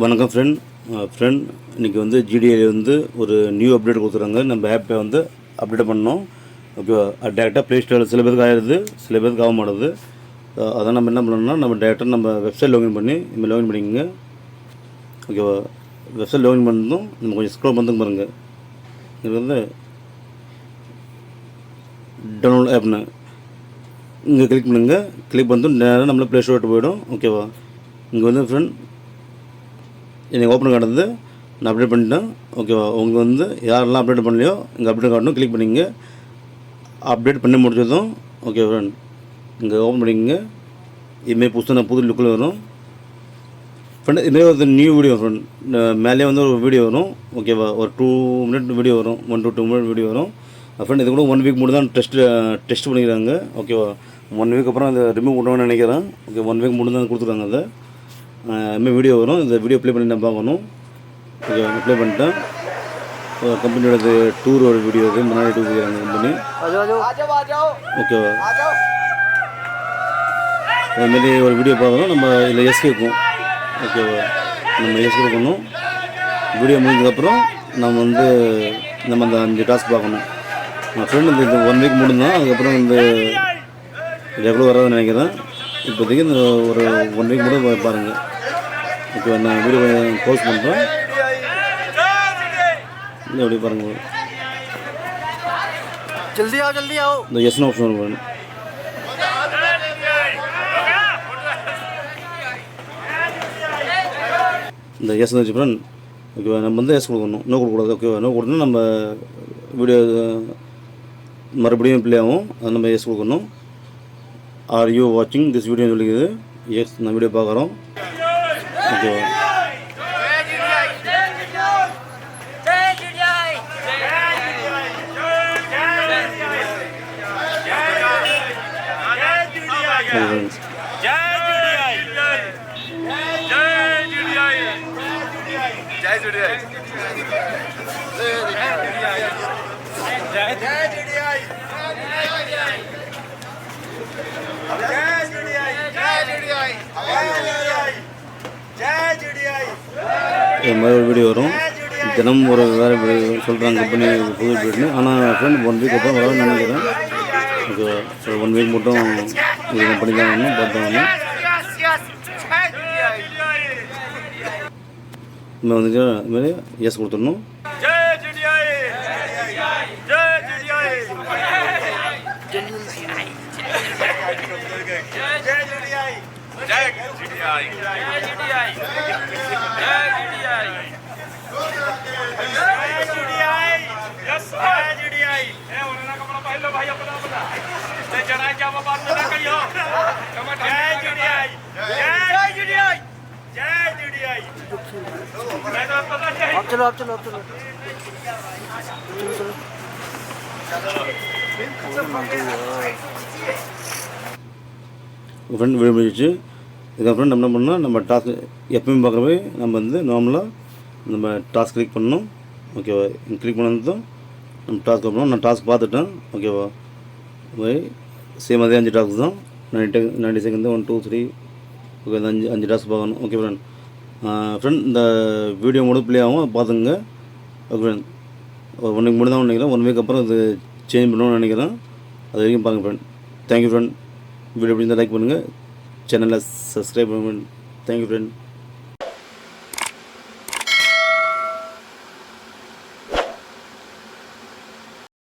வணக்கம் ஃப்ரெண்ட் இன்றைக்கி வந்து ஜிடிஏல வந்து ஒரு நியூ அப்டேட் கொடுத்துறாங்க. நம்ம ஆப்பை வந்து அப்டேட் பண்ணோம். ஓகேவா? டேரெக்டாக ப்ளே ஸ்டோரில் சில பேருக்கு ஆகிடுது, சில பேருக்கு ஆக மாட்டுது. அதான் நம்ம என்ன பண்ணோம்னா, நம்ம டேரெக்டாக நம்ம வெப்சைட் லாகின் பண்ணி நம்ம லாகின் பண்ணிக்கோங்க. ஓகேவா? வெப்சைட் லாகின் பண்ணதும் நம்ம கொஞ்சம் ஸ்க்ரோல் பண்ணுங்க பாருங்கள். இது வந்து டவுன்லோட் ஆப்னு இங்கே கிளிக் பண்ணுங்கள். கிளிக் பண்ணிட்டு நேராக நம்மளை ப்ளே ஸ்டோர்ட்டு போய்டும். ஓகேவா? இங்கே வந்து ஃப்ரெண்ட் எனக்கு ஓப்பன் காட்டுறது நான் அப்டேட் பண்ணிட்டேன். ஓகேவா? உங்களுக்கு வந்து யாரெல்லாம் அப்டேட் பண்ணலையோ இங்கே அப்டேட் காட்டணும். கிளிக் பண்ணிங்க. அப்டேட் பண்ணி முடிச்சதும் ஓகே ஃப்ரெண்ட் இங்கே ஓப்பன் பண்ணிக்கோங்க. இதுமாரி புது லுக்கில் வரும் ஃப்ரெண்ட். இதுமாரி ஒரு நியூ வீடியோ ஃப்ரெண்ட் மேலே வந்து ஒரு வீடியோ வரும். ஓகேவா? ஒரு 2 மினிட் வீடியோ வரும். 1 to 2 மினிட் வீடியோ வரும் ஃப்ரெண்ட். இது கூட 1 வீக் மட்டும் தான் டெஸ்ட் பண்ணிக்கிறாங்க. ஓகேவா? 1 வீக் அப்புறம் அதை ரிமூவ் பண்ணுவான்னு நினைக்கிறேன். ஓகே, 1 வீக் மட்டும் தான் கொடுத்துருக்காங்க. அதை இதுமாதிரி வீடியோ வரும். இந்த வீடியோ ப்ளே பண்ணி நான் பார்க்கணும். ஓகே, ப்ளே பண்ணிட்டேன். கம்பெனியோட டூரோட வீடியோ இது முன்னாடி டூர் போயிருக்காங்க கம்பெனி. ஓகேவா? அதுமாரி ஒரு வீடியோ பார்க்கணும். நம்ம இதில் எஸ் கேட்கும். ஓகேவா? நம்ம எஸ் கேட்கணும். வீடியோ முடிஞ்சதுக்கப்புறம் நம்ம அந்த 5 டாஸ்க் பார்க்கணும். நான் ஃப்ரெண்ட் இந்த 1 வீக் முடிந்தான். அதுக்கப்புறம் இந்த ரெகுலர் வராதுன்னு நினைக்கிறேன். இப்போதைக்கு இந்த ஒரு 1 வீக் மட்டும் பாருங்கள். ஓகே, நான் வீடியோ போஸ்ட் பண்ணுறேன். இல்லை எப்படி பாருங்கள். இந்த எஸ்னு ஆப்ஷன் வரும். இந்த எஸ் வச்சு ஃப்ரெண்ட். ஓகேவா? நம்ம வந்து எஸ் கொடுக்கணும், நோ கொடுக்கக்கூடாது. ஓகேவா? நோ கொடுத்தோன்னா நம்ம வீடியோ மறுபடியும் ப்ளே ஆகும். அது நம்ம எஸ் கொடுக்கணும். ஆர் யூ வாட்சிங் திஸ் வீடியோ சொல்லிக்குது. எஸ், நான் வீடியோ பார்க்குறோம். ஓகேவா? இது மாதிரி ஒரு வீடியோ வரும். தினம் ஒரு வேறு சொல்கிறாங்க கம்பெனி புது வீடுன்னு. ஆனால் ஃப்ரெண்ட் 1 வீக் அப்புறம் வரணும்னு நினைக்கிறேன். ஓகே, 1 வீக் மட்டும் இது கம்பெனி தான் வரணும், பார்த்தாங்க. நம்ம வந்துட்டு இதுமாதிரி எஸ் கொடுத்துடணும். ஃப்ரெண்ட் வீடியோ முடிச்சு இதுக்கப்புறம் நம்ம என்ன பண்ணால் நம்ம டாஸ்க் எப்பயும் பார்க்குறவே நம்ம வந்து நார்மலாக நம்ம டாஸ்க் கிளிக் பண்ணணும். ஓகேவா? கிளிக் பண்ணதும் நம்ம டாஸ்க் பண்ணணும். நான் டாஸ்க் பார்த்துட்டேன். ஓகேவா? சேம் அதே 5 டாஸ்க் தான். 90 செகண்ட் 1 2 3. ஓகே, இந்த 5 டாஸ்க் பார்க்கணும். ஓகே ஃப்ரெண்ட் இந்த வீடியோ மட்டும் ப்ளே ஆகும், பார்த்துங்க. ஓகே ஃப்ரெண்ட், ஒரு 1 வீக் மட்டும் தான் நினைக்கிறேன். 1 வீக் அப்புறம் இது சேஞ்ச் பண்ணணும்னு நினைக்கிறேன். அது வரைக்கும் பாருங்கள் ஃப்ரெண்ட். Thank you friend. வீடியோ பிடிச்சிருந்தால் லைக் பண்ணுங்கள், சேனலில் சப்ஸ்கிரைப் பண்ணுங்கள். Thank you friend.